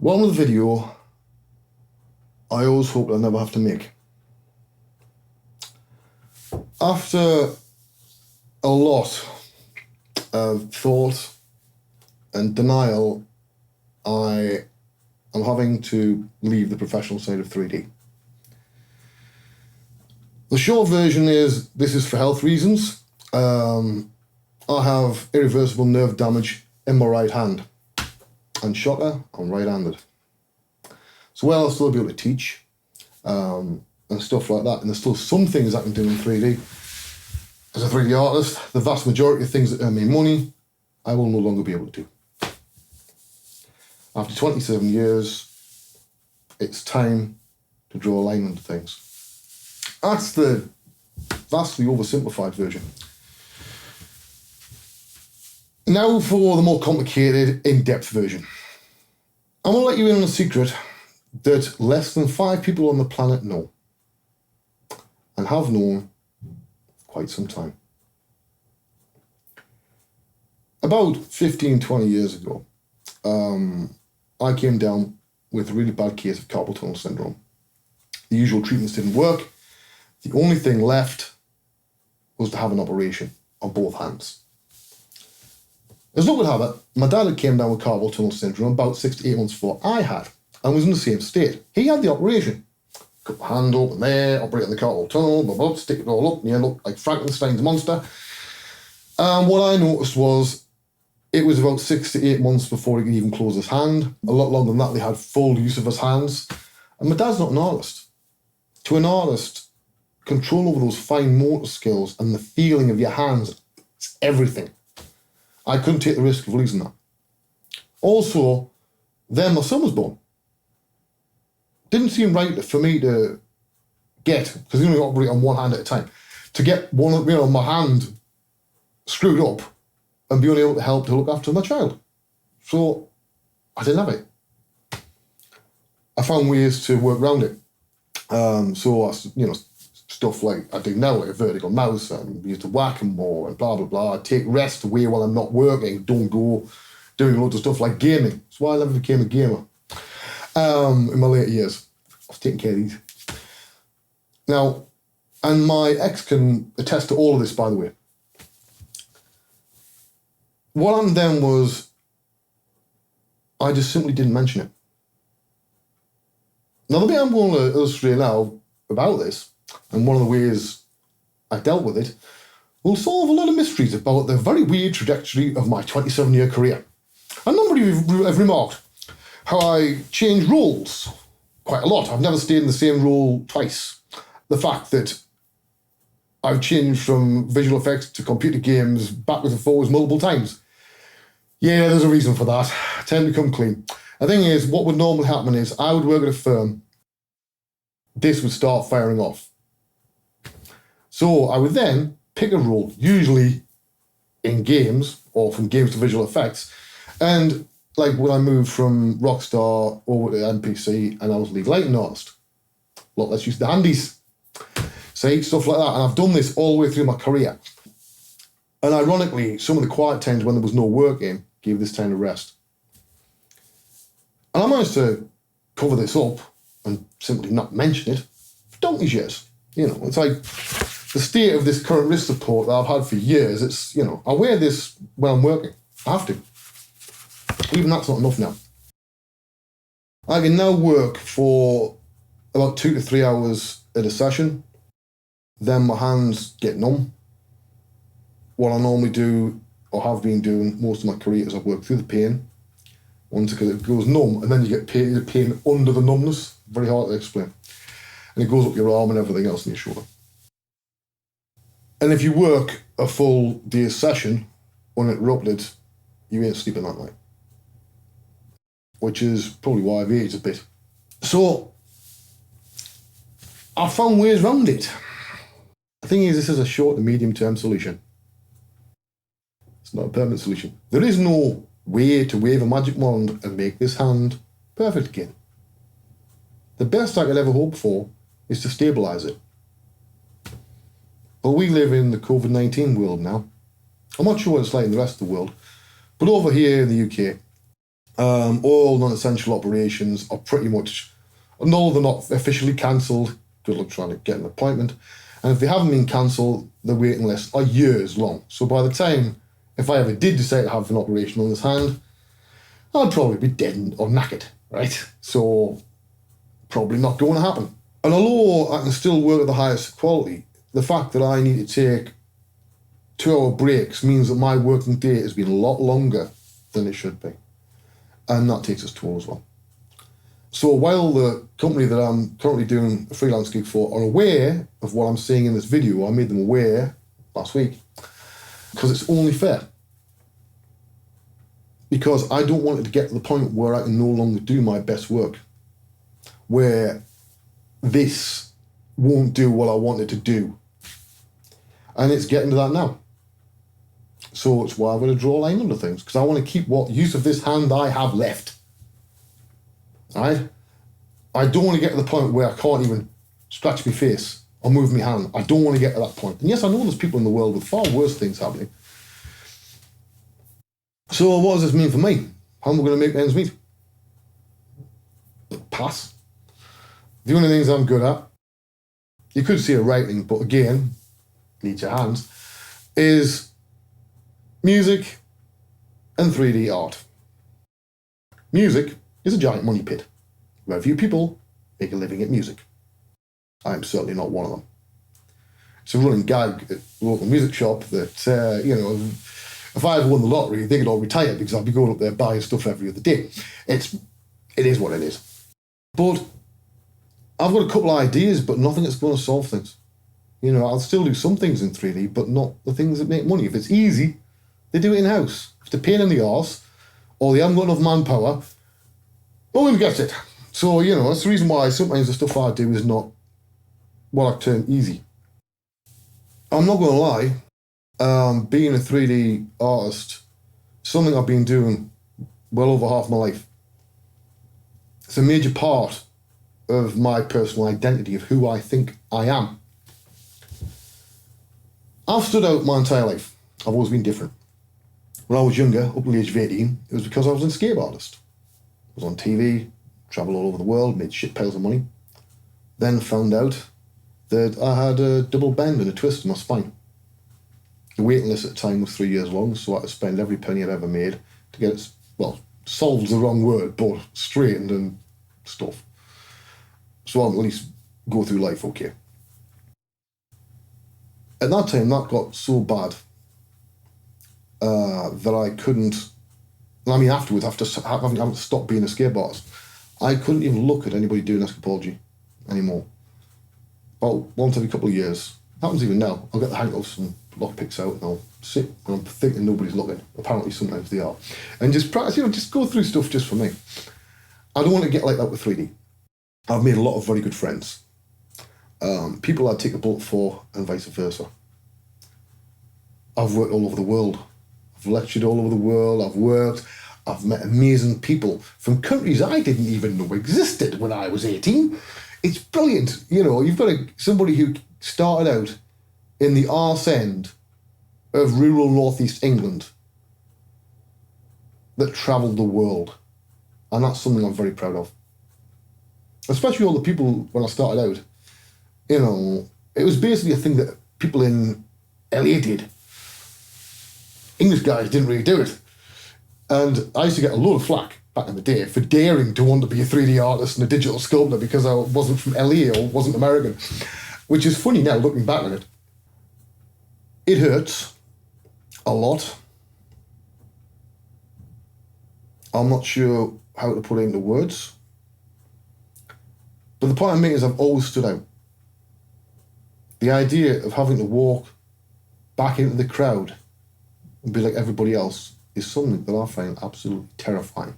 One with the video I always hope I'll never have to make. After a lot of thought and denial, I am having to leave the professional side of 3D. The short version is this is for health reasons. I have irreversible nerve damage in my right hand. And shocker, I'm right-handed. So while I'll still be able to teach and stuff like that, and there's still some things I can do in 3D. As a 3D artist, the vast majority of things that earn me money, I will no longer be able to do. After 27 years, it's time to draw a line under things. That's the vastly oversimplified version. Now for the more complicated, in-depth version. I'm going to let you in on a secret that less than 5 people on the planet know, and have known for quite some time. About 15, 20 years ago, I came down with a really bad case of carpal tunnel syndrome. The usual treatments didn't work. The only thing left was to have an operation on both hands. As luck would have it, my dad had came down with carpal tunnel syndrome about 6 to 8 months before I had, and was in the same state. He had the operation. Cut my hand open there, operate on the carpal tunnel, blah, blah, stick it all up, and you look like Frankenstein's monster. And what I noticed was it was about 6 to 8 months before he could even close his hand. A lot longer than that, they had full use of his hands. And my dad's not an artist. To an artist, control over those fine motor skills and the feeling of your hands, it's everything. I couldn't take the risk of losing that. Also, then my son was born. Didn't seem right for me to get, because he only operate on one hand at a time, to get my hand screwed up and be unable to help to look after my child. So I didn't have it. I found ways to work around it. Stuff like I do now, like a vertical mouse, and use the whack-a-mole and blah, blah, blah. I take rest away while I'm not working, don't go doing loads of stuff like gaming. That's why I never became a gamer in my later years. I was taking care of these. Now, and my ex can attest to all of this, by the way. What happened then was I just simply didn't mention it. Now, the bit I'm going to illustrate now about this, and one of the ways I dealt with it, will solve a lot of mysteries about the very weird trajectory of my 27-year career. A number of you have remarked how I change roles quite a lot. I've never stayed in the same role twice. The fact that I've changed from visual effects to computer games backwards and forwards multiple times. Yeah, there's a reason for that. I tend to come clean. The thing is, what would normally happen is I would work at a firm. This would start firing off. So I would then pick a role, usually in games or from games to visual effects. And like when I moved from Rockstar over to NPC and I was lead lighting artist, look, let's use the handies. See, stuff like that. And I've done this all the way through my career. And ironically, some of the quiet times when there was no work in gave this time to rest. And I managed to cover this up and simply not mention it for donkey's years. It's like the state of this current wrist support that I've had for years. It's, I wear this when I'm working. I have to. Even that's not enough now. I can now work for about 2 to 3 hours at a session. Then my hands get numb. What I normally do, or have been doing most of my career, is I work through the pain. Once it goes numb, and then you get pain under the numbness. Very hard to explain. And it goes up your arm and everything else in your shoulder. And if you work a full day's session uninterrupted, you ain't sleeping that night. Which is probably why I've aged a bit. So, I found ways around it. The thing is, this is a short to medium term solution. It's not a permanent solution. There is no way to wave a magic wand and make this hand perfect again. The best I could ever hope for is to stabilise it. But we live in the COVID-19 world now. I'm not sure what it's like in the rest of the world, but over here in the UK, All non-essential operations are pretty much, no, they're not officially cancelled. Good luck trying to get an appointment. And if they haven't been cancelled, the waiting lists are years long. So by the time, if I ever did decide to have an operation on this hand, I'd probably be dead or knackered, right? So probably not going to happen. And although I can still work at the highest quality, the fact that I need to take 2-hour breaks means that my working day has been a lot longer than it should be. And that takes its toll as well. So while the company that I'm currently doing a freelance gig for are aware of what I'm saying in this video, I made them aware last week, because it's only fair. Because I don't want it to get to the point where I can no longer do my best work, where this won't do what I want it to do. And it's getting to that now. So it's why I'm going to draw a line under things, because I want to keep what use of this hand I have left. Right? I don't want to get to the point where I can't even scratch my face or move my hand. I don't want to get to that point. And yes, I know there's people in the world with far worse things happening. So what does this mean for me? How am I going to make ends meet? Pass. The only things I'm good at, you could say writing, but again, need your hands, is music and 3D art. Music is a giant money pit, where few people make a living at music. I am certainly not one of them. It's a running gag at the local music shop that, if I ever won the lottery, they could all retire because I'd be going up there buying stuff every other day. It is what it is. But I've got a couple of ideas, but nothing that's going to solve things. I'll still do some things in 3D, but not the things that make money. If it's easy, they do it in-house. If they're a pain in the arse, or they haven't got enough manpower, no one gets it. So, that's the reason why sometimes the stuff I do is not what I term easy. I'm not going to lie, being a 3D artist, something I've been doing well over half my life. It's a major part of my personal identity, of who I think I am. I've stood out my entire life. I've always been different. When I was younger, up to the age of 18, it was because I was an escape artist. I was on TV, travelled all over the world, made shit piles of money. Then found out that I had a double bend and a twist in my spine. The waiting list at the time was 3 years long, so I had to spend every penny I'd ever made to get it, solved's the wrong word, but straightened and stuff. So I'll at least go through life okay. At that time, that got so bad that I couldn't, afterwards, after having to stop being a escape artist, I couldn't even look at anybody doing escapology anymore. About once every couple of years. Happens even now. I'll get the hang of some lockpicks out and I'll sit and I'm thinking nobody's looking. Apparently sometimes they are. And just practice, just go through stuff just for me. I don't want to get like that with 3D. I've made a lot of very good friends. People I'd take a bullet for and vice versa. I've worked all over the world. I've lectured all over the world. I've met amazing people from countries I didn't even know existed when I was 18. It's brilliant. You've got somebody who started out in the arse end of rural northeast England that travelled the world. And that's something I'm very proud of. Especially all the people, when I started out, it was basically a thing that people in LA did. English guys didn't really do it. And I used to get a load of flack back in the day for daring to want to be a 3D artist and a digital sculptor because I wasn't from LA or wasn't American. Which is funny now, looking back on it. It hurts a lot. I'm not sure how to put it into words. But the point I'm making is I've always stood out. The idea of having to walk back into the crowd and be like everybody else is something that I find absolutely terrifying.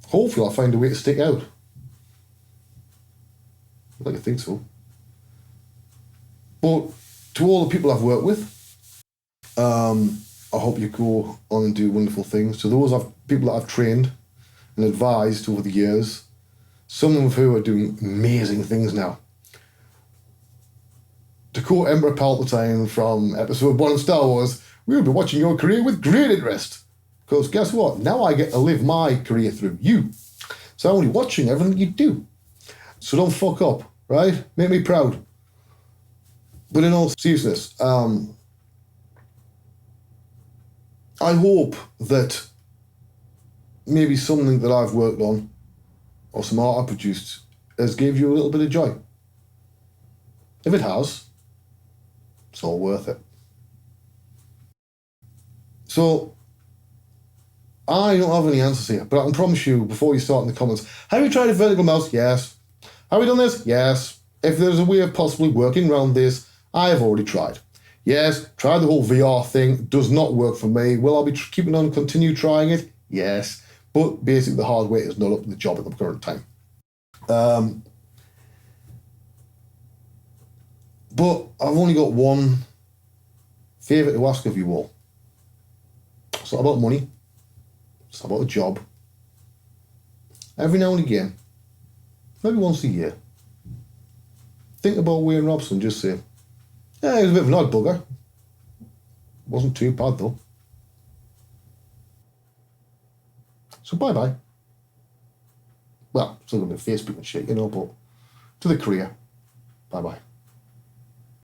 Hopefully I'll find a way to stick out. I'd like to think so. But to all the people I've worked with, I hope you go on and do wonderful things. To those people that I've trained and advised over the years, some of who are doing amazing things now. To quote Emperor Palpatine from Episode 1 of Star Wars, we will be watching your career with great interest. Because guess what? Now I get to live my career through you. So I'm only watching everything you do. So don't fuck up, right? Make me proud. But in all seriousness, I hope that maybe something that I've worked on or some art I produced has gave you a little bit of joy. If it has, it's all worth it. So, I don't have any answers here, but I can promise you before you start in the comments, have you tried a vertical mouse? Yes. Have we done this? Yes. If there's a way of possibly working around this, I have already tried. Yes, tried the whole VR thing, does not work for me. Will I be keeping on, continue trying it? Yes. But basically the hardware is not up to the job at the current time. But I've only got one favour to ask of you all. It's not about money. It's not about a job. Every now and again, maybe once a year, think about Wayne Robson. Just say, yeah, he was a bit of an odd bugger. Wasn't too bad though. So bye-bye. Well, still going to be Facebook and shit, but to the career, bye-bye.